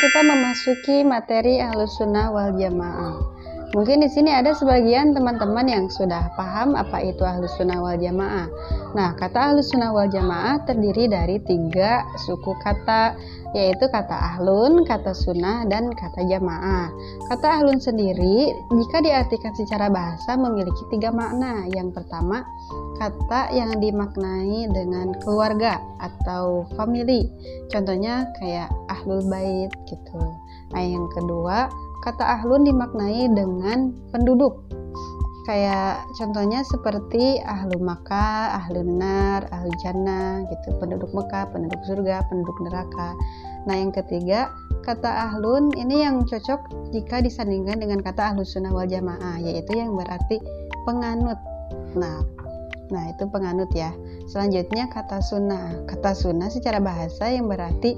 kita memasuki materi Ahlus Sunnah wal Jamaah. Mungkin di sini ada sebagian teman-teman yang sudah paham apa itu Ahlus Sunnah wal Jamaah. Nah, kata Ahlus Sunnah wal Jamaah terdiri dari 3 suku kata, yaitu kata ahlun, kata sunnah, dan kata jamaah. Kata ahlun sendiri, jika diartikan secara bahasa, memiliki 3 makna. Yang pertama, kata yang dimaknai dengan keluarga atau family. Contohnya kayak ahlul bait gitu. Nah, yang kedua, kata ahlun dimaknai dengan penduduk. Kayak contohnya seperti ahlu Makkah, ahlun nar, ahlu jannah gitu, penduduk Mekah, penduduk surga, penduduk neraka. Nah, yang ketiga, kata ahlun ini yang cocok jika disandingkan dengan kata Ahlus Sunnah wal Jamaah, yaitu yang berarti penganut. Nah, itu penganut ya. Selanjutnya kata sunnah. Kata sunnah secara bahasa yang berarti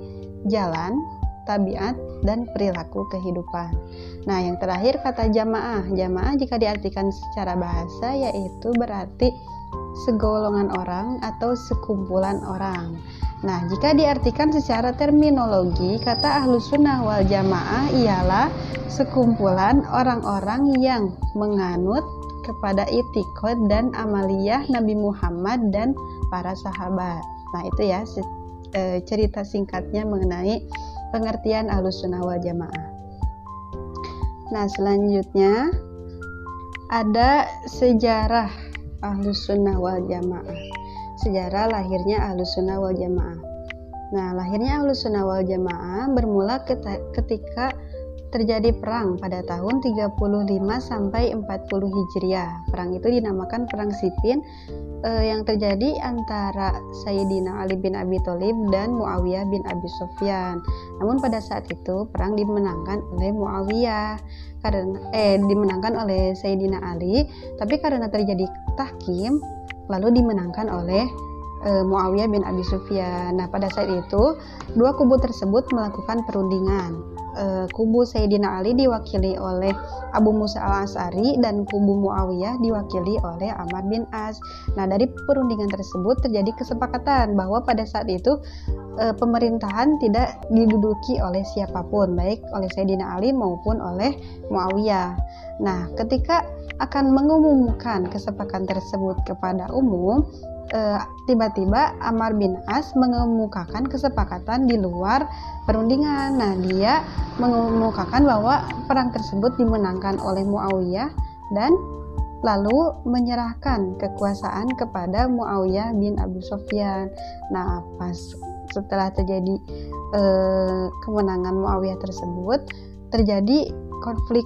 jalan, tabiat, dan perilaku kehidupan. Nah, yang terakhir kata jamaah. Jamaah jika diartikan secara bahasa yaitu berarti segolongan orang atau sekumpulan orang. Nah, jika diartikan secara terminologi, kata Ahlus Sunnah wal Jamaah ialah sekumpulan orang-orang yang menganut kepada itikad dan amaliyah Nabi Muhammad dan para sahabat. Nah, itu ya cerita singkatnya mengenai pengertian Ahlus Sunnah wal Jamaah. Nah, selanjutnya ada sejarah Ahlus Sunnah wal Jamaah. Sejarah lahirnya Ahlus Sunnah wal Jamaah. Nah, lahirnya Ahlus Sunnah wal Jamaah bermula ketika terjadi perang pada tahun 35 sampai 40 Hijriah. Perang itu dinamakan Perang Siffin yang terjadi antara Sayyidina Ali bin Abi Thalib dan Muawiyah bin Abi Sufyan. Namun pada saat itu perang dimenangkan oleh Muawiyah dimenangkan oleh Sayyidina Ali, tapi karena terjadi tahkim lalu dimenangkan oleh Muawiyah bin Abi Sufyan. Nah, pada saat itu dua kubu tersebut melakukan perundingan. Kubu Sayyidina Ali diwakili oleh Abu Musa al-Asy'ari dan kubu Muawiyah diwakili oleh Amr bin As. Nah, dari perundingan tersebut terjadi kesepakatan bahwa pada saat itu pemerintahan tidak diduduki oleh siapapun, baik oleh Sayyidina Ali maupun oleh Muawiyah. Nah, ketika akan mengumumkan kesepakatan tersebut kepada umum, tiba-tiba Amr bin As mengemukakan kesepakatan di luar perundingan. Nah, dia mengemukakan bahwa perang tersebut dimenangkan oleh Muawiyah dan lalu menyerahkan kekuasaan kepada Muawiyah bin Abi Sufyan. Nah, pas setelah terjadi kemenangan Muawiyah tersebut, terjadi konflik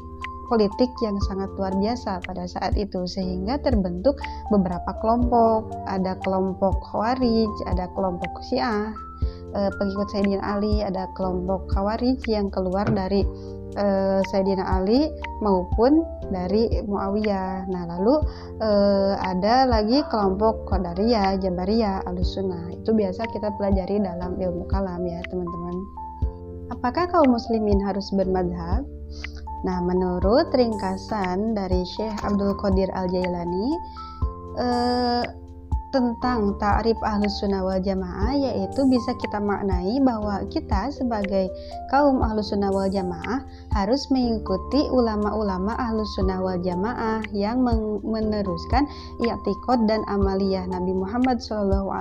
politik yang sangat luar biasa pada saat itu, sehingga terbentuk beberapa kelompok. Ada kelompok Khawarij, ada kelompok Syiah pengikut Sayyidina Ali, ada kelompok Khawarij yang keluar dari Sayyidina Ali maupun dari Muawiyah. Nah, lalu ada lagi kelompok Qadariyah, Jabariyah, Ahlus Sunnah. Itu biasa kita pelajari dalam ilmu kalam ya, teman-teman. Apakah kaum muslimin harus bermadhab? Nah, menurut ringkasan dari Syekh Abdul Qadir Al-Jailani tentang ta'rif Ahlus Sunnah wal Jamaah, yaitu bisa kita maknai bahwa kita sebagai kaum Ahlus Sunnah wal Jamaah harus mengikuti ulama-ulama Ahlus Sunnah wal Jamaah yang meneruskan i'tiqad dan amaliyah Nabi Muhammad SAW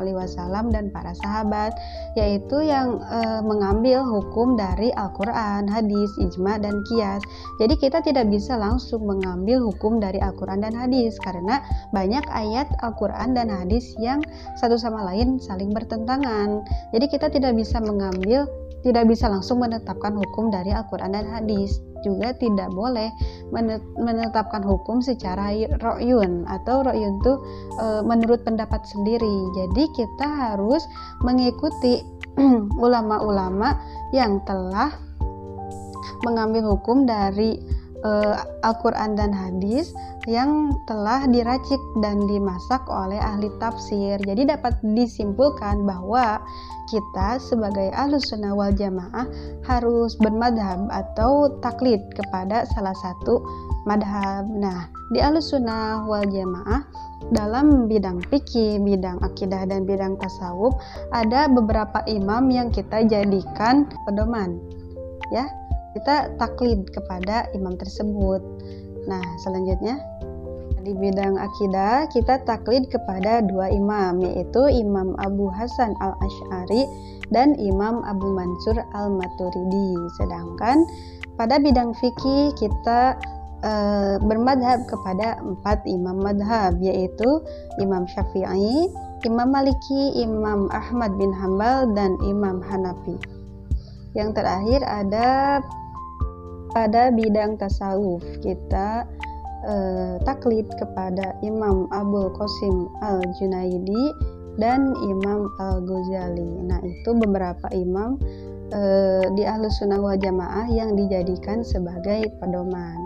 dan para sahabat, yaitu yang mengambil hukum dari Al-Quran, hadis, ijma, dan qiyas. Jadi kita tidak bisa langsung mengambil hukum dari Al-Quran dan hadis karena banyak ayat Al-Quran dan hadis yang satu sama lain saling bertentangan. Jadi kita tidak bisa langsung menetapkan hukum dari Al-Quran dan hadis. Juga tidak boleh menetapkan hukum secara ro'yun, atau ro'yun itu menurut pendapat sendiri. Jadi kita harus mengikuti ulama-ulama yang telah mengambil hukum dari Al-Quran dan hadis yang telah diracik dan dimasak oleh ahli tafsir. Jadi dapat disimpulkan bahwa kita sebagai Ahlus Sunnah wal Jamaah harus bermadhab atau taklid kepada salah satu madhab. Nah, di Ahlus Sunnah wal Jamaah dalam bidang fikih, bidang akidah, dan bidang tasawuf ada beberapa imam yang kita jadikan pedoman. ya. Kita taklid kepada imam tersebut. Nah, selanjutnya di bidang akidah kita taklid kepada dua imam, yaitu Imam Abu Hasan Al-Asy'ari dan Imam Abu Mansur Al-Maturidi. Sedangkan pada bidang fikih kita bermadhab kepada 4 imam madhab, yaitu Imam Syafi'i, Imam Maliki, Imam Ahmad bin Hambal, dan Imam Hanafi. Yang terakhir ada pada bidang tasawuf kita taklid kepada Imam Abul Qasim Al-Junaidi dan Imam Al-Ghazali. Nah, itu beberapa imam di Ahlus Sunnah wal Jamaah yang dijadikan sebagai pedoman.